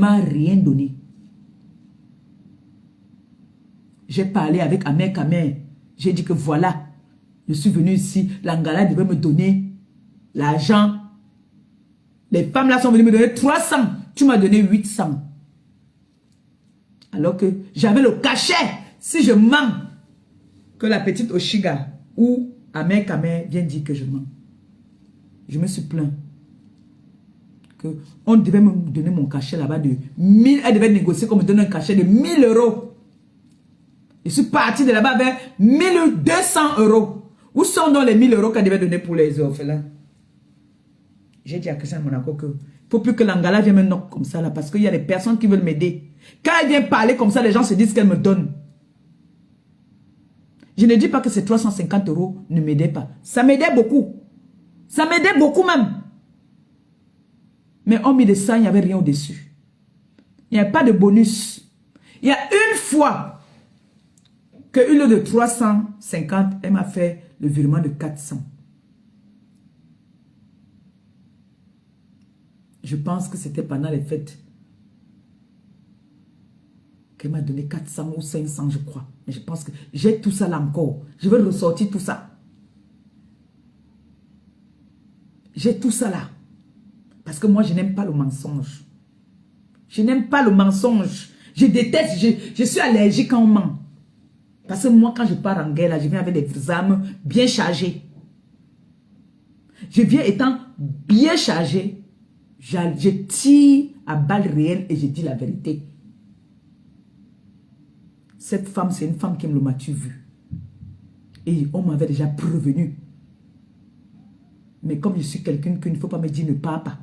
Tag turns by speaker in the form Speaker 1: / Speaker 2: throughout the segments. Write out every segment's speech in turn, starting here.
Speaker 1: m'a rien donné. J'ai parlé avec Amer Kamer. J'ai dit que voilà, je suis venu ici. L'Angala devait me donner l'argent. Les femmes là sont venues me donner 300. Tu m'as donné 800. Alors que j'avais le cachet. Si je mens, que la petite Oshiga ou Amer Kamer vient dire que je mens. Je me suis plaint. On devait me donner mon cachet là-bas de 1000. Elle devait négocier qu'on me donne un cachet de 1000 euros. Je suis parti de là-bas avec 1200 euros. Où sont donc les 1000 euros qu'elle devait donner pour les orphelins? J'ai dit à Christian Monaco que il ne faut plus que l'Angala vienne me knock comme ça là, parce qu'il y a des personnes qui veulent m'aider. Quand elle vient parler comme ça, les gens se disent qu'elle me donne. Je ne dis pas que ces 350 euros ne m'aidaient pas. Ça m'aidait beaucoup. Ça m'aidait beaucoup même. Mais hormis de ça, il n'y avait rien au-dessus. Il n'y avait pas de bonus. Il y a une fois que une de 350, elle m'a fait le virement de 400. Je pense que c'était pendant les fêtes qu'elle m'a donné 400 ou 500, je crois. Mais je pense que j'ai tout ça là encore. Je vais ressortir tout ça. J'ai tout ça là. Parce que moi, je n'aime pas le mensonge. Je n'aime pas le mensonge. Je déteste, je suis allergique quand on ment. Parce que moi, quand je pars en guerre, là, je viens avec des armes bien chargées. Je viens étant bien chargé. Je tire à balles réelles et je dis la vérité. Cette femme, c'est une femme qui me l'a vu. Et on m'avait déjà prévenu. Mais comme je suis quelqu'un qu'il ne faut pas me dire ne pars pas.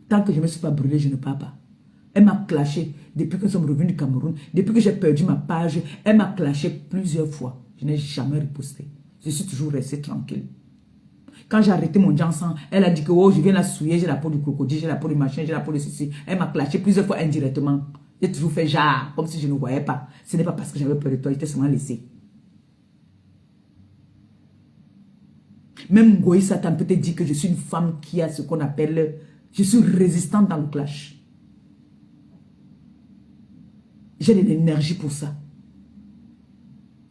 Speaker 1: Tant que je ne me suis pas brûlé, je ne pars pas. Elle m'a clashé depuis que nous sommes revenus du Cameroun. Depuis que j'ai perdu ma page, elle m'a clashé plusieurs fois. Je n'ai jamais riposté. Je suis toujours resté tranquille. Quand j'ai arrêté mon Jansan, elle a dit que oh, je viens la souiller, j'ai la peau du crocodile, j'ai la peau du machin, j'ai la peau de ceci. Elle m'a clashé plusieurs fois indirectement. J'ai toujours fait genre, comme si je ne voyais pas. Ce n'est pas parce que j'avais peur de toi, j'étais seulement laissé. Même Ngoï Satan peut te dire que je suis une femme qui a ce qu'on appelle... Je suis résistante dans le clash. J'ai de l'énergie pour ça.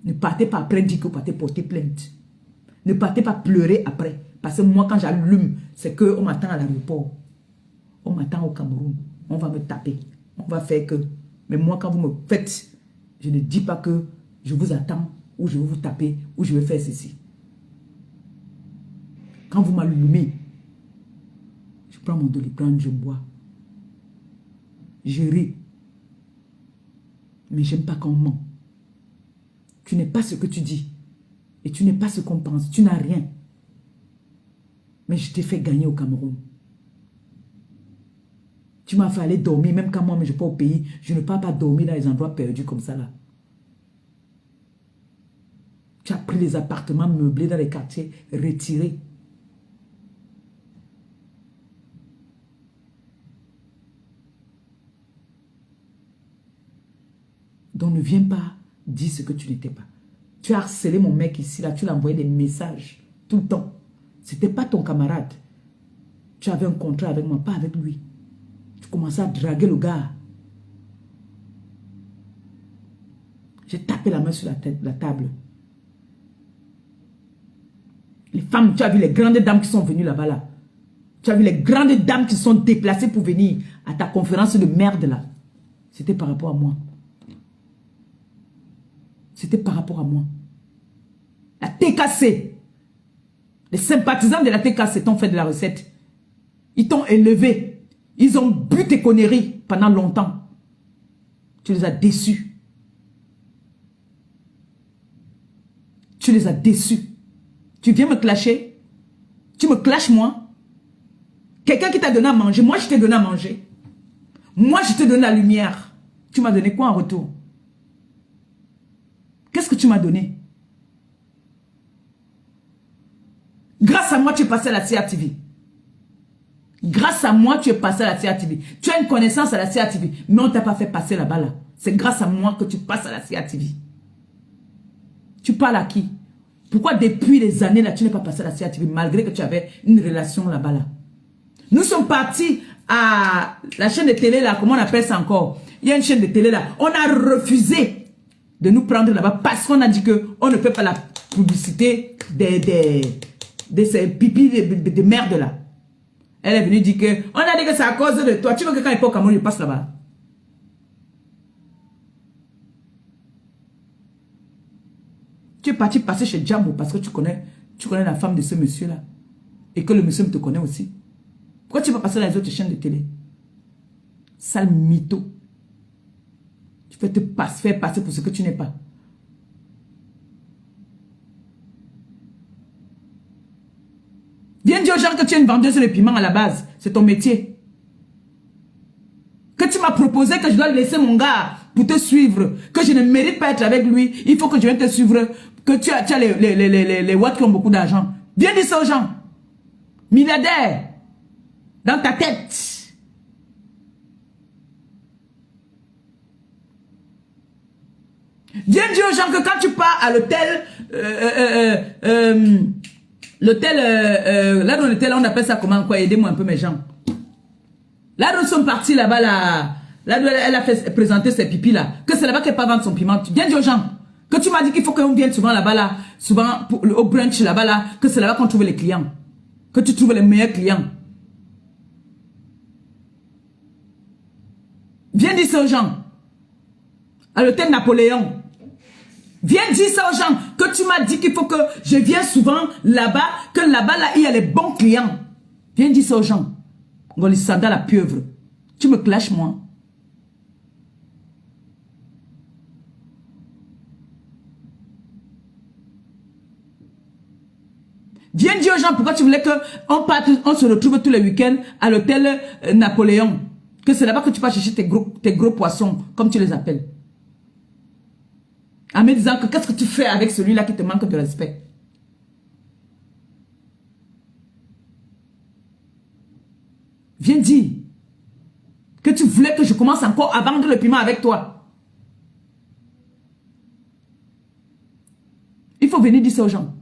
Speaker 1: Ne partez pas après dire que vous partez porter plainte. Ne partez pas pleurer après. Parce que moi, quand j'allume, c'est qu'on m'attend à l'aéroport. On m'attend au Cameroun. On va me taper. On va faire que... Mais moi, quand vous me faites, je ne dis pas que je vous attends, ou je vais vous taper, ou je vais faire ceci. Quand vous m'allumez, je prends mon doliprane, je bois. Je ris. Mais j'aime pas quand on ment. Tu n'es pas ce que tu dis. Et tu n'es pas ce qu'on pense. Tu n'as rien. Mais je t'ai fait gagner au Cameroun. Tu m'as fait aller dormir. Même quand moi, je ne vais pas au pays, je ne pars pas dormir dans les endroits perdus comme ça là. Tu as pris les appartements meublés dans les quartiers retirés. Donc ne viens pas dire ce que tu n'étais pas. Tu as harcelé mon mec ici, là, tu l'as envoyé des messages tout le temps. Ce n'était pas ton camarade. Tu avais un contrat avec moi, pas avec lui. Tu commençais à draguer le gars. J'ai tapé la main sur la table. Les femmes, tu as vu les grandes dames qui sont venues là-bas, là. Tu as vu les grandes dames qui sont déplacées pour venir à ta conférence de merde, là. C'était par rapport à moi. C'était par rapport à moi. La TKC. Les sympathisants de la TKC t'ont fait de la recette. Ils t'ont élevé. Ils ont bu tes conneries pendant longtemps. Tu les as déçus. Tu les as déçus. Tu viens me clasher. Tu me clashes moi. Quelqu'un qui t'a donné à manger. Moi, je t'ai donné à manger. Moi, je te donne la lumière. Tu m'as donné quoi en retour? Qu'est-ce que tu m'as donné? Grâce à moi, tu es passé à la CRTV. Grâce à moi, tu es passé à la CRTV. Tu as une connaissance à la CRTV, mais on ne t'a pas fait passer là-bas. Là. C'est grâce à moi que tu passes à la CRTV. Tu parles à qui? Pourquoi depuis les années, là, tu n'es pas passé à la CRTV, malgré que tu avais une relation là-bas, là? Nous sommes partis à la chaîne de télé là, comment on appelle ça encore? Il y a une chaîne de télé là. On a refusé de nous prendre là-bas parce qu'on a dit qu'on ne fait pas la publicité de ces pipis de merde là. Elle est venue dire que on a dit que c'est à cause de toi. Tu veux que quand il est au Cameroun, il passe là-bas? Tu es parti passer chez Djambo parce que tu connais la femme de ce monsieur-là. Et que le monsieur te connaît aussi. Pourquoi tu vas passer dans les autres chaînes de télé? Sale mytho. Tu peux te faire passer pour ce que tu n'es pas. Viens dire aux gens que tu es une vendeuse de piment à la base. C'est ton métier. Que tu m'as proposé que je dois laisser mon gars pour te suivre. Que je ne mérite pas être avec lui. Il faut que je vienne te suivre. Que tu as les watts qui ont beaucoup d'argent. Viens dire ça aux gens. Milliardaire. Dans ta tête. Viens dire aux gens que quand tu pars à l'hôtel, là dans l'hôtel, on appelle ça comment, quoi, aidez-moi un peu mes gens. Là où nous sommes partis là-bas, là où elle a fait présenter ses pipis là, que c'est là-bas qu'elle peut vendre son piment. Viens dire aux gens que tu m'as dit qu'il faut qu'on vienne souvent là-bas là, souvent au brunch là-bas là, que c'est là-bas qu'on trouve les clients. Que tu trouves les meilleurs clients. Viens dire ça aux gens. À l'hôtel Napoléon. Viens dire ça aux gens. Que tu m'as dit qu'il faut que je vienne souvent là-bas. Que là-bas, là, il y a les bons clients. Viens dire ça aux gens. Ngolisanda la pieuvre. Tu me clashes, moi. Viens dire aux gens pourquoi tu voulais qu'on se retrouve tous les week-ends à l'hôtel Napoléon. Que c'est là-bas que tu vas chercher tes gros poissons, comme tu les appelles. En me disant que qu'est-ce que tu fais avec celui-là qui te manque de respect. Viens dire que tu voulais que je commence encore à vendre le piment avec toi. Il faut venir dire ça aux gens.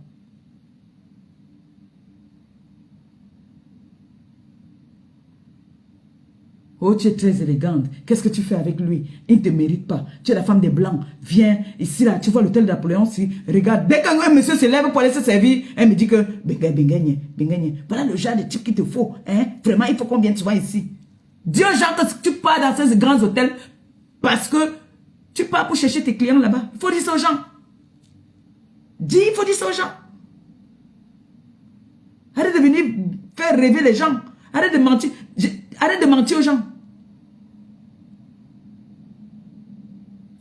Speaker 1: Oh, tu es très élégante. Qu'est-ce que tu fais avec lui? Il ne te mérite pas. Tu es la femme des Blancs. Viens ici, là. Tu vois l'hôtel de Napoléon. Regarde. Dès qu'un monsieur se lève pour aller se servir, elle me dit que bengagne. Voilà le genre de type qu'il te faut. Hein? Vraiment, il faut qu'on vienne souvent ici. Dis aux gens que tu pars dans ces grands hôtels parce que tu pars pour chercher tes clients là-bas. Il faut dire ça aux gens. Il faut dire ça aux gens. Arrête de venir faire rêver les gens. Arrête de mentir. Arrête de mentir aux gens.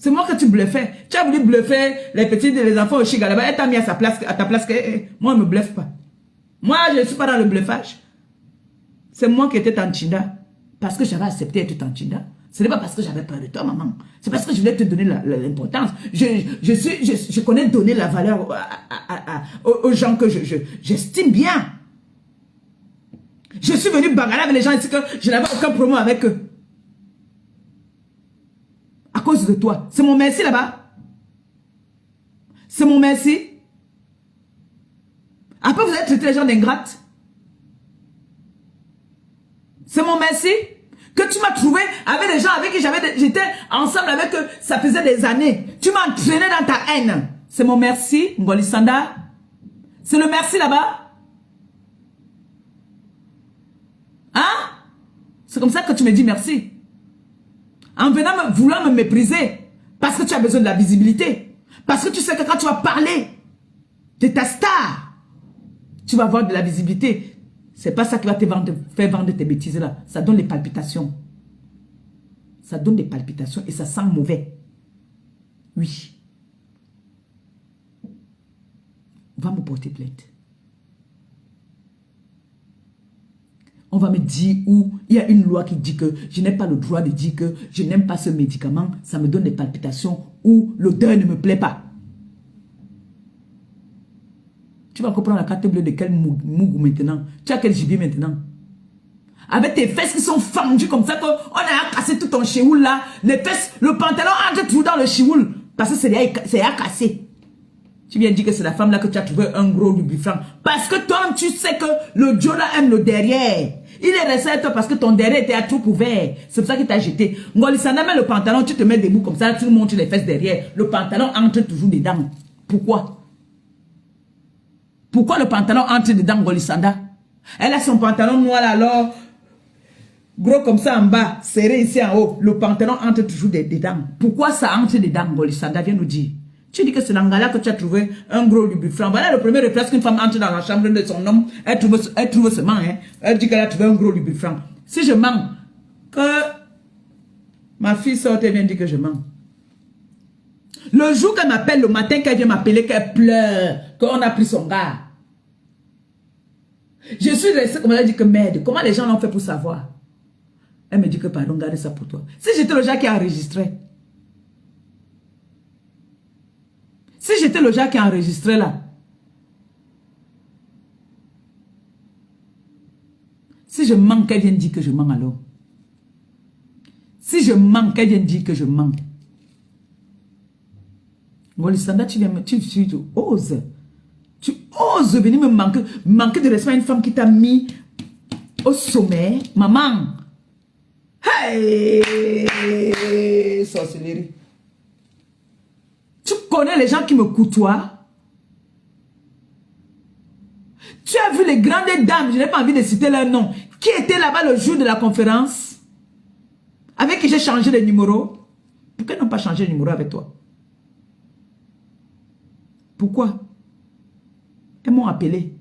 Speaker 1: C'est moi que tu bluffais. Tu as voulu bluffer les petits et les enfants au Chiga là-bas. Elle t'a mis à ta place. Moi, je ne me bluffe pas. Moi, je ne suis pas dans le bluffage. C'est moi qui étais Tanchinda. Parce que j'avais accepté être Tanchinda. Ce n'est pas parce que j'avais peur de toi, maman. C'est parce que je voulais te donner l'importance. Je connais donner la valeur aux gens que j'estime bien. Je suis venu bagarrer avec les gens ici que je n'avais aucun problème avec eux. À cause de toi. C'est mon merci là-bas. C'est mon merci. Après, vous avez traité les gens d'ingrates. C'est mon merci. Que tu m'as trouvé avec les gens avec qui j'étais ensemble avec eux. Ça faisait des années. Tu m'as entraîné dans ta haine. C'est mon merci, Ngolisanda. C'est le merci là-bas. Hein? C'est comme ça que tu me dis merci. En venant vouloir me mépriser. Parce que tu as besoin de la visibilité. Parce que tu sais que quand tu vas parler de ta star, tu vas avoir de la visibilité. C'est pas ça qui va te faire vendre tes bêtises là. Ça donne des palpitations. Ça donne des palpitations et ça sent mauvais. Oui. Va me porter plainte. On va me dire où il y a une loi qui dit que je n'ai pas le droit de dire que je n'aime pas ce médicament, ça me donne des palpitations ou l'odeur ne me plaît pas. Tu vas comprendre la carte bleue de quel mougou maintenant. Tu as quel gibier maintenant? Avec tes fesses qui sont fendues comme ça, qu'on a cassé tout ton chioul là. Les fesses, le pantalon entre tout dans le chioul. Parce que c'est à casser. Tu viens dire que c'est la femme là que tu as trouvé un gros lubrifiant. Parce que toi, tu sais que le Joe là aime le derrière. Il est resté à toi parce que ton derrière était à tout ouvert. C'est pour ça qu'il t'a jeté. Ngolisanda met le pantalon, tu te mets debout comme ça, tu nous montres les fesses derrière. Le pantalon entre toujours dedans. Pourquoi? Pourquoi le pantalon entre dedans, Ngolisanda? Elle a son pantalon noir là, alors, gros comme ça en bas, serré ici en haut. Le pantalon entre toujours dedans. Pourquoi ça entre dedans, Ngolisanda? Viens nous dire. Tu dis que c'est l'angala que tu as trouvé un gros lubrifiant. Voilà le premier réflexe qu'une femme entre dans la chambre de son homme. Elle trouve seulement, hein. Elle dit qu'elle a trouvé un gros lubrifiant. Si je mens, que ma fille sorte et vient dire que je mens. Le jour qu'elle m'appelle, le matin qu'elle vient m'appeler, qu'elle pleure, qu'on a pris son gars. Je suis restée comme elle dit que merde, comment les gens l'ont fait pour savoir? Elle me dit que pardon, garde ça pour toi. Si j'étais le gars qui a enregistré. Si j'étais le gars qui a enregistré là. Si je mens, qu'elle vienne dire que je mens alors. Si je mens, qu'elle vienne dire que je mens. Ngolisanda, tu oses. Tu oses venir me manquer de respect à une femme qui t'a mis au sommet. Maman. Hey, sorcellerie. Tu connais les gens qui me côtoient. Tu as vu les grandes dames, je n'ai pas envie de citer leur nom, qui étaient là-bas le jour de la conférence, avec qui j'ai changé les numéros. Pourquoi ils n'ont pas changé de numéro avec toi? Pourquoi? Elles m'ont appelé.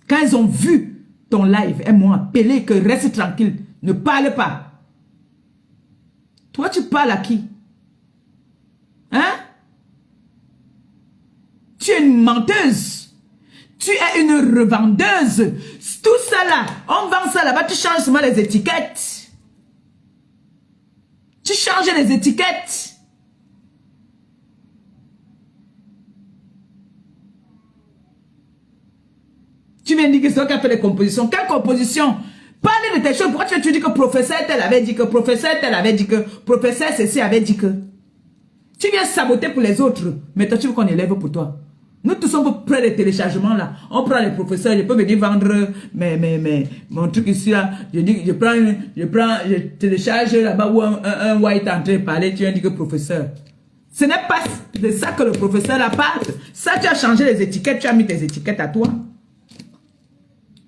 Speaker 1: Quand elles ont vu ton live, elles m'ont appelé que reste tranquille, ne parle pas. Toi, tu parles à qui? Hein? Tu es une menteuse. Tu es une revendeuse. Tout ça là, on vend ça là-bas, tu changes seulement les étiquettes. Tu changes les étiquettes. Tu viens dire que c'est toi qui as fait les compositions. Quelle composition? Parlez de tes choses. Pourquoi tu dis que professeur tel avait dit que, professeur tel avait dit que, professeur ceci avait dit que. Tu viens saboter pour les autres. Mais toi, tu veux qu'on élève pour toi. Nous tous sommes près des téléchargements là. On prend les professeurs, je peux venir vendre mon truc ici là. Je télécharge là-bas où un white est en train de parler. Tu viens dire que professeur. Ce n'est pas de ça que le professeur là parle. Ça, tu as changé les étiquettes, tu as mis tes étiquettes à toi.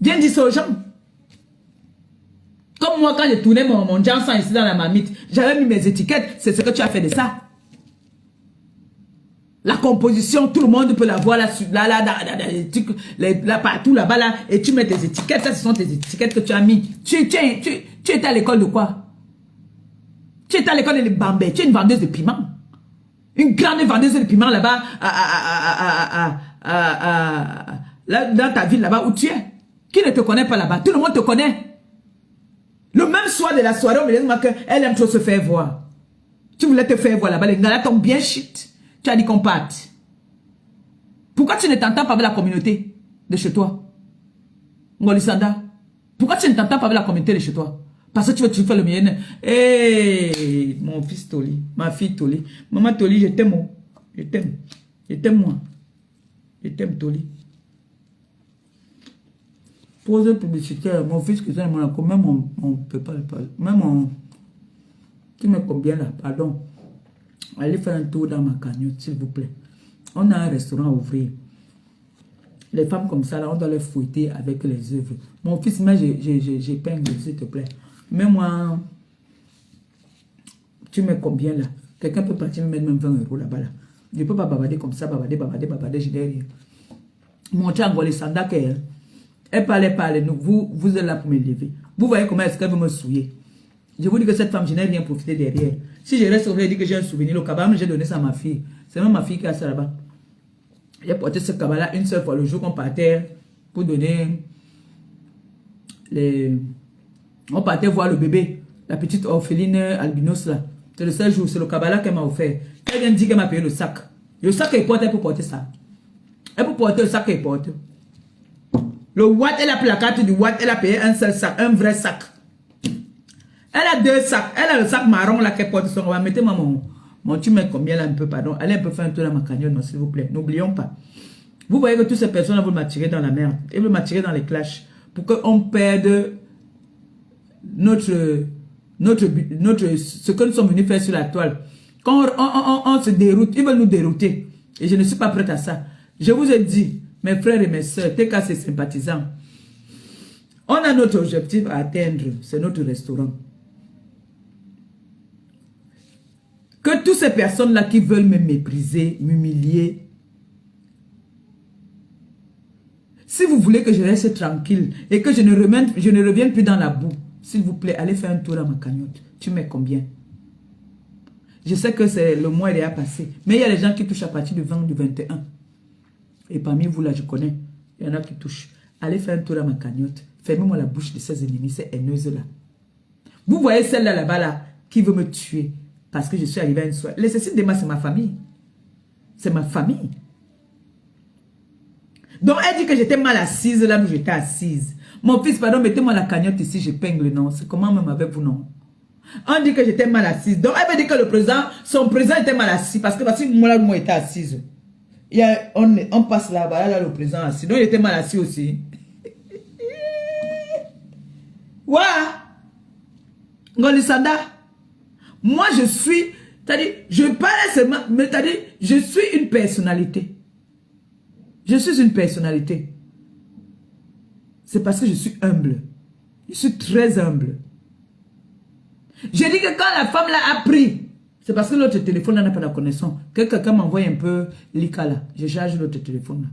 Speaker 1: Viens dire ça aux gens. Comme moi, quand j'ai tourné mon Johnson ici dans la marmite, j'avais mis mes étiquettes. C'est ce que tu as fait de ça. La composition, tout le monde peut la voir là, partout là-bas là, et tu mets tes étiquettes. Ça, ce sont tes étiquettes que tu as mis. Tu étais à l'école de quoi? Tu étais à l'école de Bambé. Tu es une vendeuse de piment. Une grande vendeuse de piment là-bas, dans ta ville là-bas où tu es. Qui ne te connaît pas là-bas? Tout le monde te connaît. Le même soir de la soirée, on me dit qu'elle aime trop se faire voir. Tu voulais te faire voir là-bas. Les gars là tombent bien shit. Tu as dit qu'on parte. Pourquoi tu ne t'entends pas avec la communauté de chez toi? Ngolisanda. Pourquoi tu ne t'entends pas avec la communauté de chez toi? Parce que tu veux faire le mien. Hey, mon fils Toli. Ma fille Toli. Maman Toli, je t'aime. Je t'aime. Je t'aime moi. Je t'aime Toli. Pause publicitaire. Mon fils que j'aime, même on peut pas le parler. Même on... Tu mets combien là? Pardon. Allez faire un tour dans ma cagnotte, s'il vous plaît. On a un restaurant à ouvrir. Les femmes comme ça, là, on doit les fouetter avec les œuvres. Mon fils, mais j'épingle, s'il te plaît. Mais moi, tu mets combien là? Quelqu'un peut partir me mettre même 20 € là-bas. Là. Je ne peux pas babader comme ça, babader, je n'ai rien. Montrer à Ngolisanda qu'elle parle, vous êtes là pour me lever. Vous voyez comment est-ce qu'elle veut me souiller. Je vous dis que cette femme, je n'ai rien profité derrière. Si je reste, on va dire que j'ai un souvenir. Le cabane, j'ai donné ça à ma fille. C'est même ma fille qui a ça là-bas. J'ai porté ce cabane-là une seule fois le jour qu'on partait pour donner les... On partait voir le bébé, la petite orpheline albinos là. C'est le seul jour, c'est le cabane qu'elle m'a offert. Elle vient de dire qu'elle m'a payé le sac. Le sac qu'elle porte, elle peut porter ça. Elle peut porter le sac qu'elle porte. Le Watt, elle a pris la carte du Watt, elle a payé un seul sac, un vrai sac. Elle a 2 sacs. Elle a le sac marron là qu'elle porte. On va mettre Bon, tu mets combien là un peu, pardon. Allez un peu faire un tour dans ma cagnotte, non, s'il vous plaît. N'oublions pas. Vous voyez que toutes ces personnes veulent m'attirer dans la merde. Elles veulent m'attirer dans les clashs. Pour qu'on perde ce que nous sommes venus faire sur la toile. Quand on se déroute, ils veulent nous dérouter. Et je ne suis pas prête à ça. Je vous ai dit, mes frères et mes soeurs, tes cas, c'est sympathisants. On a notre objectif à atteindre, c'est notre restaurant. Que toutes ces personnes-là qui veulent me mépriser, m'humilier, si vous voulez que je reste tranquille et que je ne revienne plus dans la boue, s'il vous plaît, allez faire un tour dans ma cagnotte. Tu mets combien? Je sais que le mois est déjà passé, mais il y a les gens qui touchent à partir du 20 ou du 21. Et parmi vous là, je connais, il y en a qui touchent. Allez faire un tour dans ma cagnotte. Fermez-moi la bouche de ces ennemis, ces haineuses-là. Vous voyez celle-là, là-bas, là, qui veut me tuer parce que je suis arrivé à une soirée. Les Cécile Dema, c'est ma famille. C'est ma famille. Donc, elle dit que j'étais mal assise là où j'étais assise. Mon fils, pardon, mettez-moi la cagnotte ici, j'épingle, non. C'est comment même avec vous, non. On dit que j'étais mal assise. Donc, elle veut dire que le président, son président était mal assis parce que parce que moi, là où moi, j'étais assise. On passe là-bas, là, le président assis. Donc, il était mal assis aussi. Ouah! Ngolisanda, moi je suis, c'est-à-dire, je parle seulement, mais c'est-à-dire, je suis une personnalité. Je suis une personnalité. C'est parce que je suis humble. Je suis très humble. Je dis que quand la femme l'a appris, c'est parce que l'autre téléphone n'a pas la connexion. Que quelqu'un m'envoie un peu l'ICA là. Je charge l'autre téléphone là.